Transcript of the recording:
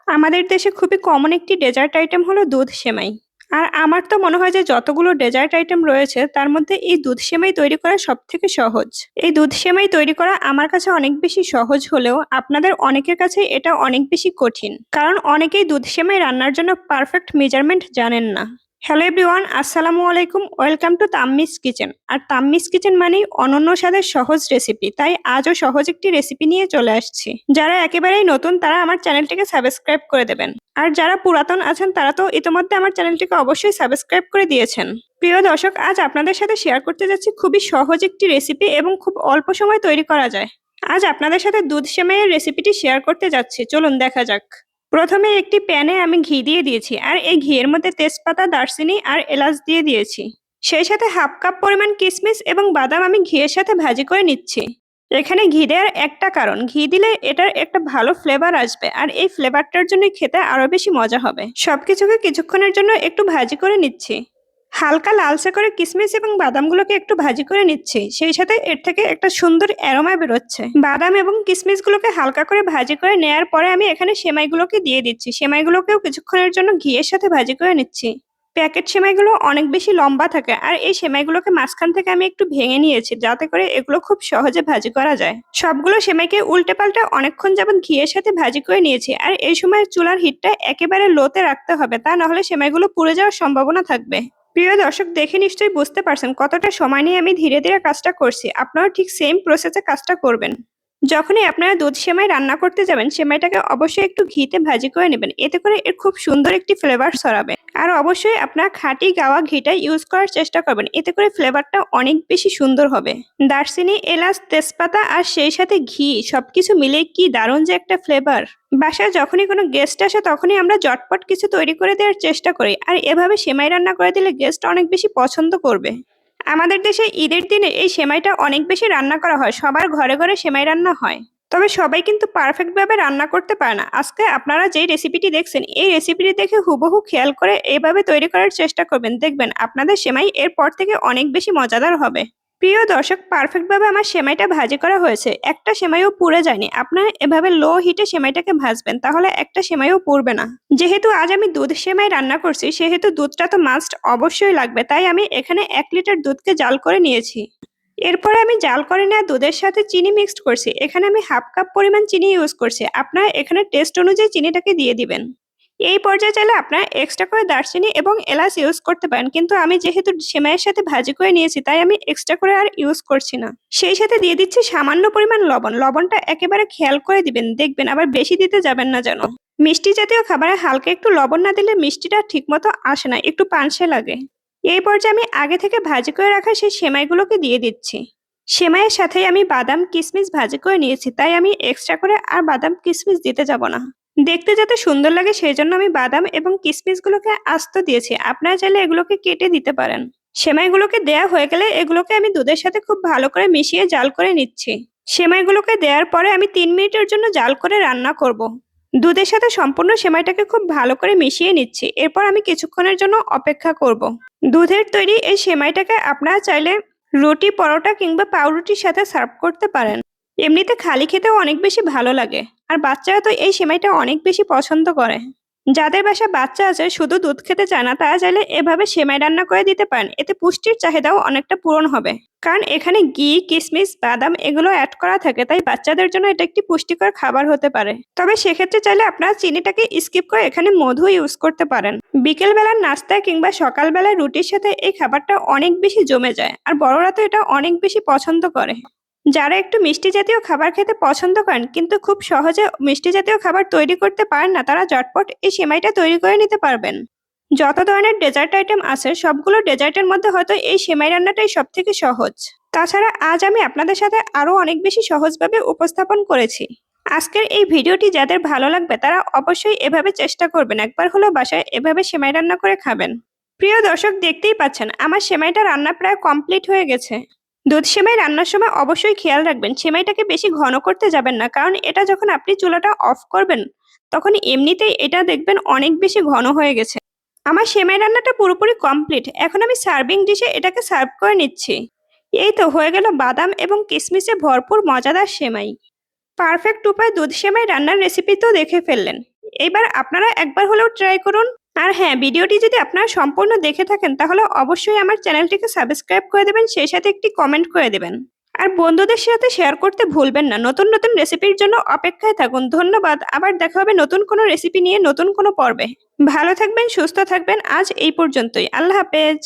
আমাদের দেশে খুবই কমন একটি ডেজার্ট আইটেম হলো দুধ সেমাই। আর আমার তো মনে হয় যে যতগুলো ডেজার্ট আইটেম রয়েছে তার মধ্যে এই দুধ সেমাই তৈরি করা সবথেকে সহজ। এই দুধ সেমাই তৈরি করা আমার কাছে অনেক বেশি সহজ হলেও আপনাদের অনেকের কাছে এটা অনেক বেশি কঠিন। কারণ অনেকেই দুধ সেমাই রান্নার জন্য পারফেক্ট মেজারমেন্ট জানেন না। হ্যালো এভরিওয়ান, আসসালামু আলাইকুম, ওয়েলকাম টু তাম্মিস কিচেন। আর তাম্মিস কিচেন মানেই অনন্য স্বাদের সহজ রেসিপি, তাই আজও সহজ একটি রেসিপি নিয়ে চলে আসছি। যারা একেবারেই নতুন তারা আমার চ্যানেলটিকে সাবস্ক্রাইব করে দেবেন, আর যারা পুরাতন আছেন তারা তো ইতোমধ্যে আমার চ্যানেলটিকে অবশ্যই সাবস্ক্রাইব করে দিয়েছেন। প্রিয় দর্শক, আজ আপনাদের সাথে শেয়ার করতে যাচ্ছি খুবই সহজ একটি রেসিপি এবং খুব অল্প সময় তৈরি করা যায়। আজ আপনাদের সাথে দুধ সেমাইয়ের রেসিপিটি শেয়ার করতে যাচ্ছি, চলুন দেখা যাক। প্রথমে একটি প্যানে আমি ঘি দিয়ে দিয়েছি, আর এই ঘিয়ের মধ্যে তেজপাতা, দারচিনি আর এলাচ দিয়ে দিয়েছি। সেই সাথে হাফ কাপ পরিমাণ কিশমিশ এবং বাদাম আমি ঘিয়ের সাথে ভাজি করে নিচ্ছি। এখানে ঘি দেওয়ার একটা কারণ, ঘি দিলে এটার একটা ভালো ফ্লেভার আসবে, আর এই ফ্লেভারটার জন্য খেতে আরো বেশি মজা হবে। সবকিছুকে কিছুক্ষণের জন্য একটু ভাজি করে নিচ্ছি। হালকা লালচে করে কিশমিশ এবং বাদামগুলোকে একটু ভাজি করে নিচ্ছি, সেই সাথে এর থেকে একটা সুন্দর অ্যারোমা বেরোচ্ছে। বাদাম এবং কিশমিশগুলোকে হালকা করে ভাজি করে নেয়ার পরে আমি এখানে সেমাইগুলোকে দিয়ে দিচ্ছি। সেমাইগুলোকেও কিছুক্ষণের জন্য ঘিয়ের সাথে ভাজি করে নিচ্ছি। প্যাকেট সেমাইগুলো অনেক বেশি লম্বা থাকে, আর এই সেমাইগুলোকে মাঝখান থেকে আমি একটু ভেঙে নিয়েছি যাতে করে এগুলো খুব সহজে ভাজি করা যায়। সবগুলো সেমাইকে উল্টে পাল্টে অনেকক্ষণ যাবত ঘিয়ের সাথে ভাজি করে নিয়েছি, আর এই সময় চুলার হিটটা একেবারে লোতে রাখতে হবে, তা নাহলে সেমাইগুলো পুড়ে যাওয়ার সম্ভাবনা থাকবে। প্রিয় দর্শক, দেখে নিশ্চয়ই বুঝতে পারছেন কতটা সময় নিয়ে আমি ধীরে ধীরে কাজটা করছি। আপনারা ঠিক সেম প্রসেসে কাজটা করবেন। যখনই আপনারা দুধ সেমাই রান্না করতে যাবেন, সেমাইটাকে অবশ্যই একটু ঘিতে ভাজি করে নেবেন, এতে করে এর খুব সুন্দর একটি ফ্লেভার ছড়াবে। আর অবশ্যই আপনারা খাঁটি গাওয়া ঘিটা ইউজ করার চেষ্টা করবেন, এতে করে ফ্লেভারটা অনেক বেশি সুন্দর হবে। দারচিনি, এলাচ, তেজপাতা আর সেই সাথে ঘি সবকিছু মিলে কি দারুণ যে একটা ফ্লেভার। বাসায় যখনই কোনো গেস্ট আসে তখনই আমরা জটপট কিছু তৈরি করে দেওয়ার চেষ্টা করি, আর এভাবে সেমাই রান্না করে দিলে গেস্ট অনেক বেশি পছন্দ করবে। আমাদের দেশে ঈদের দিনে এই সেমাইটা অনেক বেশি রান্না করা হয়, সবার ঘরে ঘরে সেমাই রান্না হয়। তবে সবাই কিন্তু পারফেক্ট ভাবে রান্না করতে পারে না। আজকে আপনারা যেই রেসিপিটি দেখছেন, এই রেসিপিটি দেখে হুবহু খেয়াল করে এইভাবে তৈরি করার চেষ্টা করবেন, দেখবেন আপনাদের সেমাই এরপর থেকে অনেক বেশি মজাদার হবে। প্রিয় দর্শক, পারফেক্ট ভাবে আমার সেমাইটা ভাজি করা হয়েছে, একটা সেমাইও পুড়ে যায়নি। আপনারা এভাবে লো হিটে সেমাইটাকে ভাজবেন, তাহলে একটা সেমাইও পুড়বে না। যেহেতু আজ আমি দুধ সেমাই রান্না করছি, সেহেতু দুধটা তো মাস্ট অবশ্যই লাগবে, তাই আমি এখানে 1 লিটার দুধকে জাল করে নিয়েছি। এরপরে আমি জাল করে নেওয়া দুধের সাথে চিনি মিক্সড করছি। এখানে আমি হাফ কাপ পরিমাণ চিনি ইউজ করছি। আপনারা এখানে টেস্ট অনুযায়ী চিনিটাকে দিয়ে দিবেন। এই পর্যায়ে চাইলে আপনারা এক্সট্রা করে দারচিনি এবং এলাচ ইউজ করতে পারেন, কিন্তু আমি যেহেতু সেমাইয়ের সাথে ভাজি করে নিয়েছি তাই আমি এক্সট্রা করে আর ইউজ করছি না। সেই সাথে দিয়ে দিচ্ছি সামান্য পরিমাণ লবণ। লবণটা একেবারে খেয়াল করে দিবেন, দেখবেন আবার বেশি দিতে যাবেন না যেন। মিষ্টি জাতীয় খাবারে হালকা একটু লবণ না দিলে মিষ্টিটা ঠিকমতো আসে না, একটু পানসে লাগে। এই পর্যায়ে আমি আগে থেকে ভাজি করে রাখা সেই সেমাইগুলোকে দিয়ে দিচ্ছি। সেমাইয়ের সাথেই আমি বাদাম, কিশমিশ ভাজি করে নিয়েছি, তাই আমি এক্সট্রা করে আর বাদাম, কিশমিশ দিতে যাব না। দেখতে যাতে সুন্দর লাগে সেই জন্য আমি বাদাম এবং কিশমিশগুলোকে আস্ত দিয়েছি। আপনারা চাইলে এগুলোকে কেটে দিতে পারেন। সেমাইগুলোকে দেয়া হয়ে গেলে এগুলোকে আমি দুধের সাথে খুব ভালো করে মিশিয়ে জাল করে নিচ্ছি। সেমাইগুলোকে দেওয়ার পরে আমি 3 মিনিটের জন্য জাল করে রান্না করব। দুধের সাথে সম্পূর্ণ সেমাইটাকে খুব ভালো করে মিশিয়ে নিচ্ছি। এরপর আমি কিছুক্ষণের জন্য অপেক্ষা করব। দুধের তৈরি এই সেমাইটাকে আপনারা চাইলে রুটি, পরোটা কিংবা পাউরুটির সাথে সার্ভ করতে পারেন। এমনিতে খালি খেতেও অনেক বেশি ভালো লাগে, আর বাচ্চারা তো এই সেমাইটা অনেক বেশি পছন্দ করে। যাদের বাসায় বাচ্চা আছে শুধু দুধ খেতে চায় না, তারা চাইলে এভাবে সেমাই রান্না করে দিতে পারেন, এতে পুষ্টির চাহিদাও অনেকটা পূরণ হবে। কারণ এখানে ঘি, কিশমিশ, বাদাম এগুলো অ্যাড করা থাকে, তাই বাচ্চাদের জন্য এটা একটি পুষ্টিকর খাবার হতে পারে। তবে সেক্ষেত্রে চাইলে আপনারা চিনিটাকে স্কিপ করে এখানে মধু ইউজ করতে পারেন। বিকেল বেলার নাস্তায় কিংবা সকালবেলায় রুটির সাথে এই খাবারটা অনেক বেশি জমে যায়, আর বড়রা তো এটা অনেক বেশি পছন্দ করে। যারা একটু মিষ্টি জাতীয় খাবার খেতে পছন্দ করেন কিন্তু খুব সহজে মিষ্টি জাতীয় খাবার তৈরি করতে পারেন না, তারা ঝটপট এই সেমাইটা তৈরি করে নিতে পারবেন। যত ধরনের ডেজার্ট আইটেম আছে সবগুলো ডেজার্টের মধ্যে হয়তো এই সেমাই রান্নাটাই সব থেকে সহজ। তাছাড়া আজ আমি আপনাদের সাথে আরো অনেক বেশি সহজভাবে উপস্থাপন করেছি। আজকের এই ভিডিওটি যাদের ভালো লাগবে তারা অবশ্যই এভাবে চেষ্টা করবেন, একবার হলো বাসায় এভাবে সেমাই রান্না করে খাবেন। প্রিয় দর্শক, দেখতেই পাচ্ছেন আমার সেমাইটা রান্না প্রায় কমপ্লিট হয়ে গেছে। দুধ সেমাই রান্নার সময় অবশ্যই খেয়াল রাখবেন সেমাইটাকে বেশি ঘন করতে যাবেন না, কারণ এটা যখন আপনি চুলাটা অফ করবেন তখন এমনিতেই এটা দেখবেন অনেক বেশি ঘন হয়ে গেছে। আমার সেমাই রান্নাটা পুরোপুরি কমপ্লিট। এখন আমি সার্ভিং ডিশে এটাকে সার্ভ করে নিচ্ছি। এই তো হয়ে গেল বাদাম এবং কিশমিশে ভরপুর মজাদার সেমাই। পারফেক্ট উপায় দুধ সেমাই রান্নার রেসিপি তো দেখে ফেললেন। এবার আপনারা একবার হলেও ট্রাই করুন। আর হ্যাঁ, ভিডিওটি যদি আপনারা সম্পূর্ণ দেখে থাকেন তাহলে অবশ্যই আমার চ্যানেলটিকে সাবস্ক্রাইব করে দেবেন, সেই সাথে একটি কমেন্ট করে দেবেন। আর বন্ধুদের সাথে শেয়ার করতে ভুলবেন না। নতুন নতুন রেসিপির জন্য অপেক্ষায় থাকুন। ধন্যবাদ। আবার দেখা হবে নতুন কোনো রেসিপি নিয়ে নতুন কোনো পর্বে। ভালো থাকবেন, সুস্থ থাকবেন। আজ এই পর্যন্তই। আল্লাহ হাফেজ।